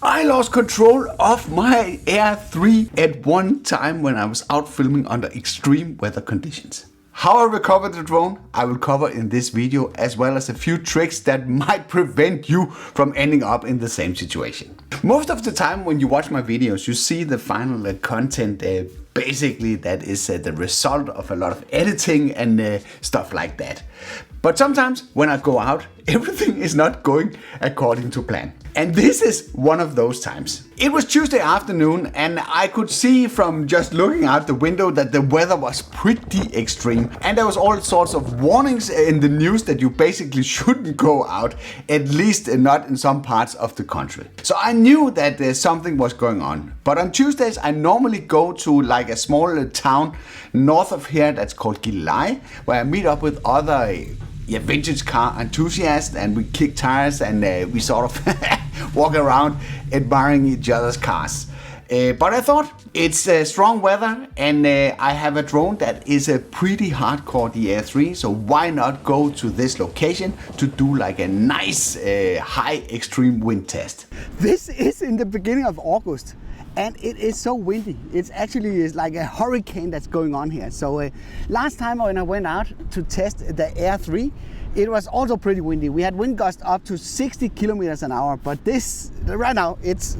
I lost control of my Air 3 at one time when I was out filming under extreme weather conditions. How I recovered the drone, I will cover in this video, as well as a few tricks that might prevent you from ending up in the same situation. Most of the time when you watch my videos, you see the final content basically that is the result of a lot of editing and stuff like that. But sometimes when I go out, everything is not going according to plan. And this is one of those times. It was Tuesday afternoon and I could see from just looking out the window that the weather was pretty extreme. And there was all sorts of warnings in the news that you basically shouldn't go out, at least not in some parts of the country. So I knew that something was going on. But on Tuesdays I normally go to like a small town north of here that's called DJI, where I meet up with other vintage car enthusiasts, and we kick tires and we sort of walk around admiring each other's cars. But I thought it's strong weather and I have a drone that is a pretty hardcore, the Air 3, so why not go to this location to do like a nice high extreme wind test. This is in the beginning of August. And it is so windy. It's actually like a hurricane that's going on here. So last time when I went out to test the Air 3, it was also pretty windy. We had wind gusts up to 60 kilometers an hour, but this, right now, it's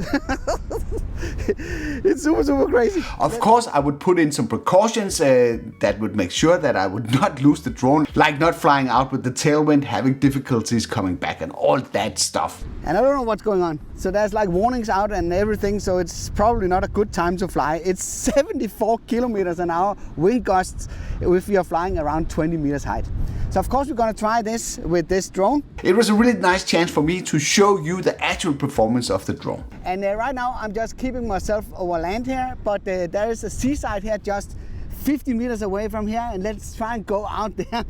it's super crazy. Of course, I would put in some precautions that would make sure that I would not lose the drone, like not flying out with the tailwind, having difficulties coming back and all that stuff. And I don't know what's going on. So there's like warnings out and everything, so it's probably not a good time to fly. It's 74 kilometers an hour wind gusts if you're flying around 20 meters height. So of course we're gonna try this with this drone. It was a really nice chance for me to show you the actual performance of the drone. And right now I'm just keeping myself over land here, but there is a seaside here just 50 meters away from here, and let's try and go out there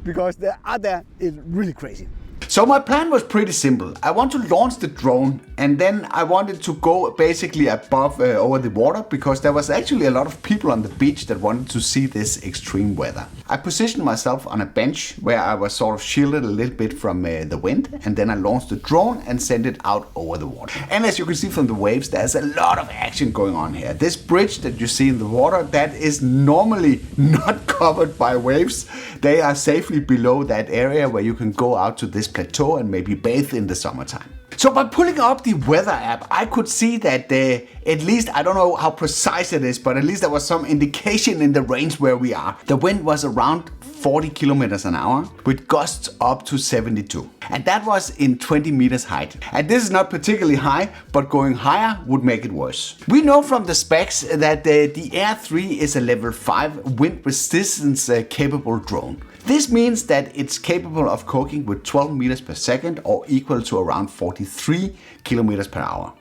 because the out there is really crazy. So my plan was pretty simple. I want to launch the drone and then I wanted to go basically above over the water, because there was actually a lot of people on the beach that wanted to see this extreme weather. I positioned myself on a bench where I was sort of shielded a little bit from the wind, and then I launched the drone and sent it out over the water. And as you can see from the waves, there's a lot of action going on here. This bridge that you see in the water, that is normally not covered by waves. They are safely below that area where you can go out to this plateau and maybe bathe in the summertime. So by pulling up the weather app, I could see that at least, I don't know how precise it is, but at least there was some indication in the range where we are. The wind was around 40 kilometers an hour with gusts up to 72. And that was in 20 meters height. And this is not particularly high, but going higher would make it worse. We know from the specs that the Air 3 is a level 5 wind resistance capable drone. This means that it's capable of cooking with 12 meters per second, or equal to around 43 kilometers per hour.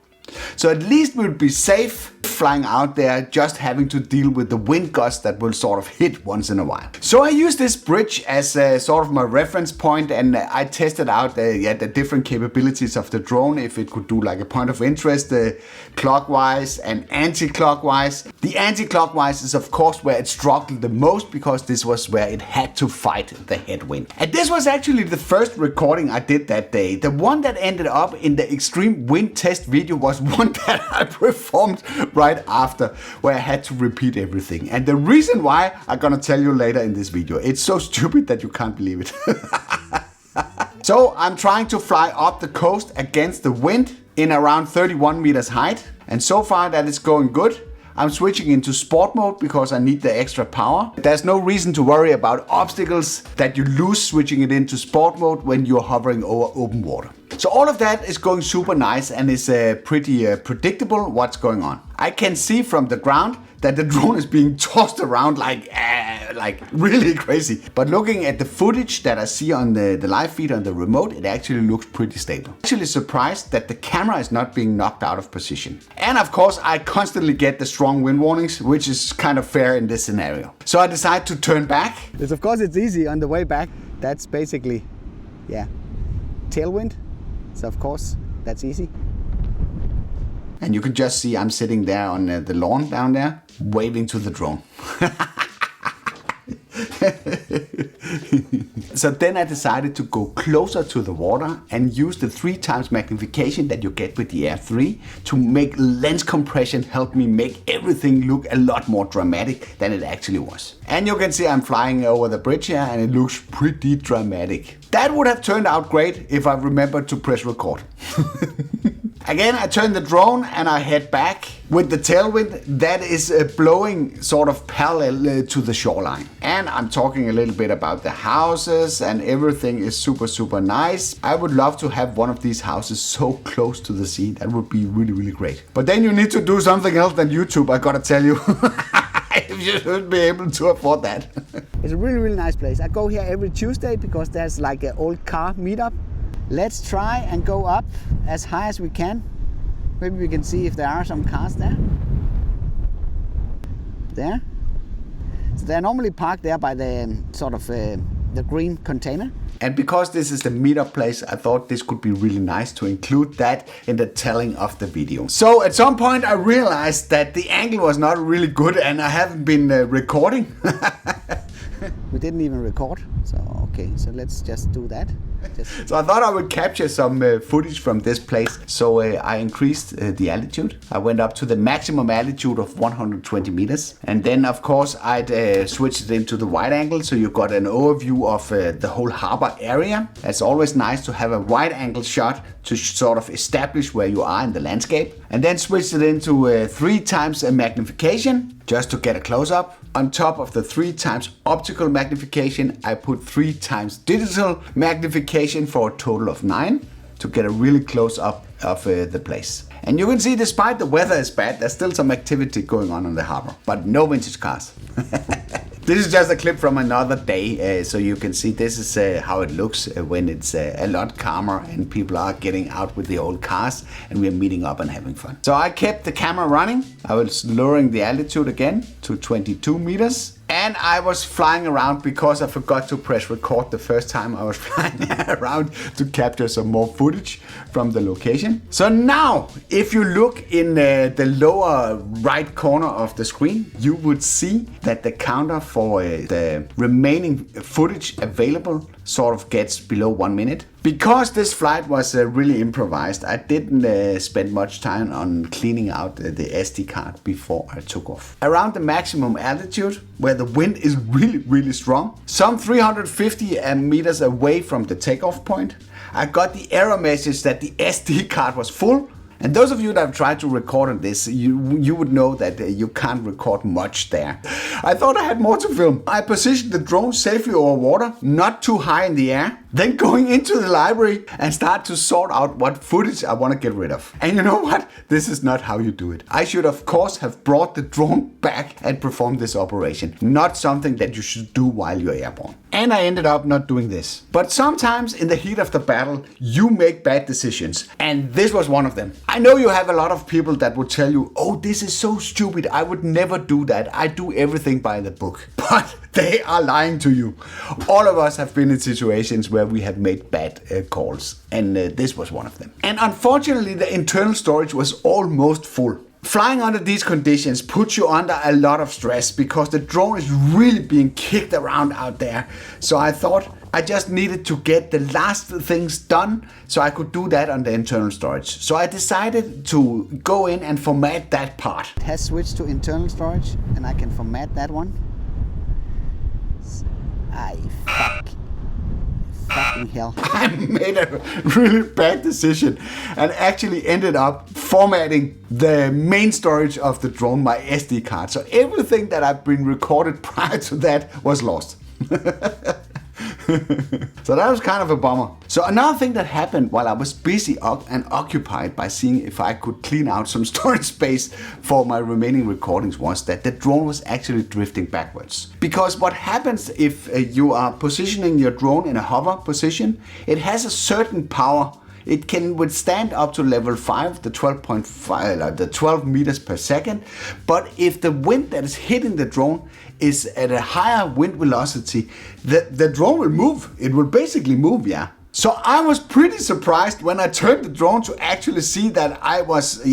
So at least we'll be safe flying out there, just having to deal with the wind gusts that will sort of hit once in a while. So I used this bridge as sort of my reference point, and I tested out the different capabilities of the drone, if it could do like a point of interest clockwise and anti-clockwise. The anti-clockwise is of course where it struggled the most, because this was where it had to fight the headwind. And this was actually the first recording I did that day. The one that ended up in the extreme wind test video was one that I performed right after, where I had to repeat everything. And the reason why, I'm gonna tell you later in this video. It's so stupid that you can't believe it. So I'm trying to fly up the coast against the wind in around 31 meters height. And so far that is going good. I'm switching into sport mode because I need the extra power. There's no reason to worry about obstacles that you lose switching it into sport mode when you're hovering over open water. So all of that is going super nice and is pretty predictable what's going on. I can see from the ground that the drone is being tossed around like really crazy. But looking at the footage that I see on the live feed on the remote, it actually looks pretty stable. I'm actually surprised that the camera is not being knocked out of position. And of course, I constantly get the strong wind warnings, which is kind of fair in this scenario. So I decide to turn back. Of course, it's easy on the way back. That's basically, tailwind. So of course, that's easy. And you can just see I'm sitting there on the lawn down there, waving to the drone. So then I decided to go closer to the water and use the 3 times magnification that you get with the Air 3 to make lens compression help me make everything look a lot more dramatic than it actually was. And you can see I'm flying over the bridge here and it looks pretty dramatic. That would have turned out great if I remembered to press record. Again, I turn the drone and I head back with the tailwind that is blowing sort of parallel to the shoreline. And I'm talking a little bit about the houses and everything is super nice. I would love to have one of these houses so close to the sea. That would be really great. But then you need to do something else than YouTube, I gotta tell you. You should be able to afford that. It's a really nice place. I go here every Tuesday because there's like an old car meetup. Let's try and go up as high as we can. Maybe we can see if there are some cars there. There. So they're normally parked there by the sort of the green container. And because this is the meetup place, I thought this could be really nice to include that in the telling of the video. So at some point I realized that the angle was not really good and I haven't been recording. We didn't even record, so okay, so let's just do that. So I thought I would capture some footage from this place. So I increased the altitude. I went up to the maximum altitude of 120 meters. And then of course I'd switched it into the wide angle so you got an overview of the whole harbor area. It's always nice to have a wide angle shot to sort of establish where you are in the landscape. And then switched it into 3 times magnification just to get a close-up. On top of the 3 times optical magnification, I put 3 times digital magnification for a total of 9 to get a really close-up of the place. And you can see despite the weather is bad, there's still some activity going on the harbor, but no vintage cars. This is just a clip from another day, so you can see this is how it looks when it's a lot calmer and people are getting out with the old cars and we're meeting up and having fun. So I kept the camera running. I was lowering the altitude again to 22 meters. And I was flying around because I forgot to press record the first time I was flying around to capture some more footage from the location. So now, if you look in the lower right corner of the screen, you would see that the counter for the remaining footage available sort of gets below 1 minute. Because this flight was really improvised, I didn't spend much time on cleaning out the SD card before I took off. Around the maximum altitude, where the wind is really strong, some 350 meters away from the takeoff point, I got the error message that the SD card was full. And those of you that have tried to record on this, you would know that you can't record much there. I thought I had more to film. I positioned the drone safely over water, not too high in the air, then going into the library and start to sort out what footage I want to get rid of. And you know what? This is not how you do it. I should of course have brought the drone back and performed this operation, not something that you should do while you're airborne. And I ended up not doing this. But sometimes in the heat of the battle, you make bad decisions. And this was one of them. I know you have a lot of people that would tell you, oh, this is so stupid. I would never do that. I do everything by the book. But they are lying to you. All of us have been in situations where we have made bad calls. And this was one of them. And unfortunately, the internal storage was almost full. Flying under these conditions puts you under a lot of stress because the drone is really being kicked around out there. So I thought I just needed to get the last things done so I could do that on the internal storage. So I decided to go in and format that part. It has switched to internal storage and I can format that one. Fucking hell. I made a really bad decision and actually ended up formatting the main storage of the drone, my SD card. So everything that I've been recorded prior to that was lost. So that was kind of a bummer. So another thing that happened while I was busy and occupied by seeing if I could clean out some storage space for my remaining recordings was that the drone was actually drifting backwards. Because what happens if you are positioning your drone in a hover position, it has a certain power. It can withstand up to level 5, the 12.5, the 12 meters per second. But if the wind that is hitting the drone is at a higher wind velocity, the drone will move. It will basically move, yeah. So I was pretty surprised when I turned the drone to actually see that I was,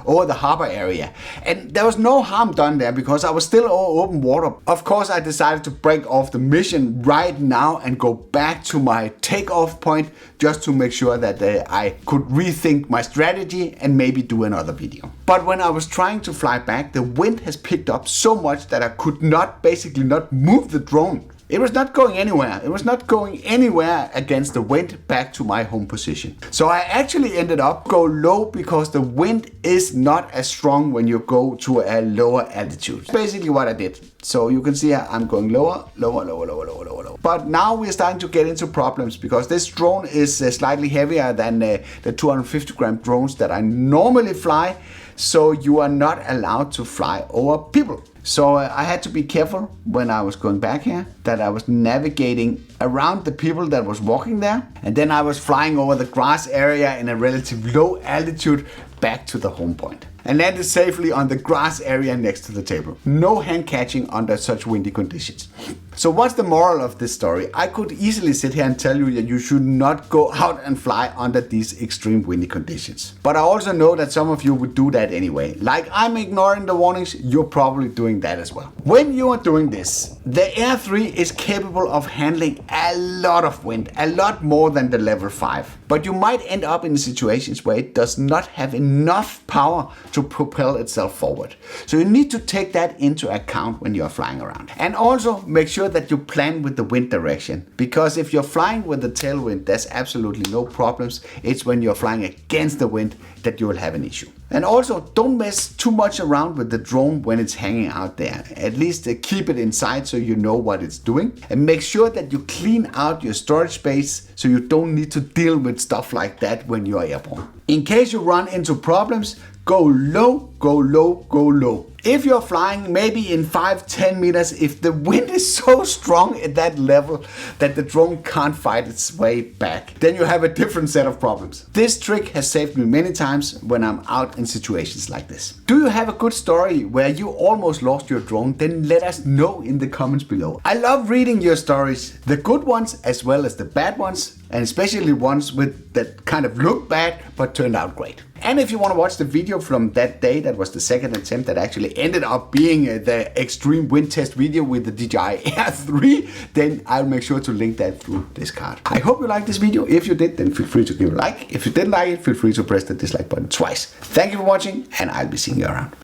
over the harbor area. And there was no harm done there because I was still over open water. Of course, I decided to break off the mission right now and go back to my takeoff point just to make sure that I could rethink my strategy and maybe do another video. But when I was trying to fly back, the wind has picked up so much that I could basically not move the drone. It was not going anywhere. It was not going anywhere against the wind back to my home position. So I actually ended up go low because the wind is not as strong when you go to a lower altitude. Basically what I did. So you can see here, I'm going lower. But now we're starting to get into problems because this drone is slightly heavier than the 250 gram drones that I normally fly. So you are not allowed to fly over people. So I had to be careful when I was going back here that I was navigating around the people that was walking there. And then I was flying over the grass area in a relatively low altitude back to the home point. And landed safely on the grass area next to the table. No hand catching under such windy conditions. So what's the moral of this story? I could easily sit here and tell you that you should not go out and fly under these extreme windy conditions. But I also know that some of you would do that anyway. Like I'm ignoring the warnings, you're probably doing that as well. When you are doing this, the Air 3 is capable of handling a lot of wind, a lot more than the level 5. But you might end up in situations where it does not have enough power to propel itself forward. So you need to take that into account when you're flying around. And also make sure that you plan with the wind direction, because if you're flying with the tailwind, there's absolutely no problems. It's when you're flying against the wind that you will have an issue. And also don't mess too much around with the drone when it's hanging out there. At least keep it inside so you know what it's doing, and make sure that you clean out your storage space so you don't need to deal with stuff like that when you're airborne. In case you run into problems, go low, go low, go low. If you're flying maybe in 5-10 meters, if the wind is so strong at that level that the drone can't fight its way back, then you have a different set of problems. This trick has saved me many times when I'm out in situations like this. Do you have a good story where you almost lost your drone? Then let us know in the comments below. I love reading your stories, the good ones as well as the bad ones, and especially ones with that kind of look bad but turned out great. And if you want to watch the video from that day, that was the second attempt that actually ended up being the extreme wind test video with the DJI Air 3, then I'll make sure to link that through this card. I hope you liked this video. If you did, then feel free to give a like. If you didn't like it, feel free to press the dislike button twice. Thank you for watching, and I'll be seeing you around.